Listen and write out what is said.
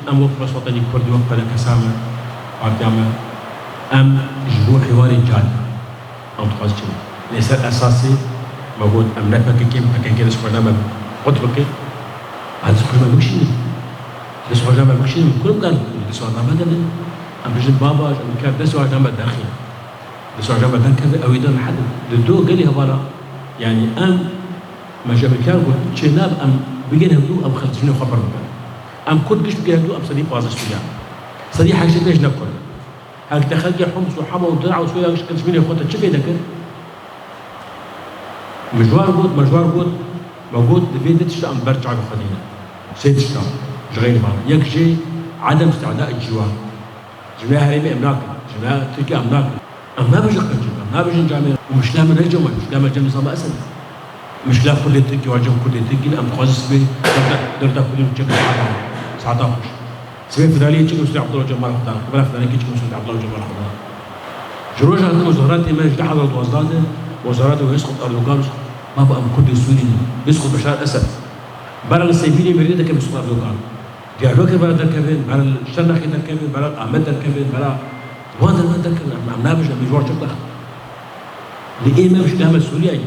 ام وقت بس وطني كردي وقت لك سامة عرضيامة ام جبو حواري جاد ام تقاس كذي ليس الاساسي موجود ام نفك كيم فكان كده سبحانه قلت بك هذا سبحانه بكشين ده سبحانه بكشين كلهم قالوا ده سبحانه بدل ام بجد بابا ام كان ده سبحانه داخل ده سبحانه بدل كذا او يدل حد الدو قال لي هبارا يعني ام ما جاب كان قلت شناب ام بيجين هدو ام خلصني خبر بك ام كنت قش بيجين هدو ام صديق واز السودان صديق حاجه ليش ناكل هاك تخلي حمص وحما ودرع وسويا وش كنت مني اخوتها شوف ذكر مجوار بود موجود لفيدت ام برجع بخدينا سيد الشام جغير مال يكشي عدم استعداء الجوار جماعه هريمه املاك جماعه تركيا املاك ام ما بيجي ما بيجي جامعه ومش لام رجل مش لام جامعه صبا اسد مش لا كل تركي واجب كل تركي ام قاصص بي درتا كل تشكل ساعات سبب فداليه تشكل مستر عبد الله جمال خضار قبل فداليه تشكل مستر عبد الله جمال خضار جروج عندنا مظاهرات ما يجي حضرت وزارات ويسقط اردوغان ما بقى كل سوري يسقط بشار الاسد بلغ السيفيني مريده كم يسقط اردوغان ديالوج بلد الكابين بلغ الشرخي الكابين بلغ احمد الكابين بلغ وهذا ما ذكر عم نابج بجوار شكل لإيه ما مش نعمل سوريا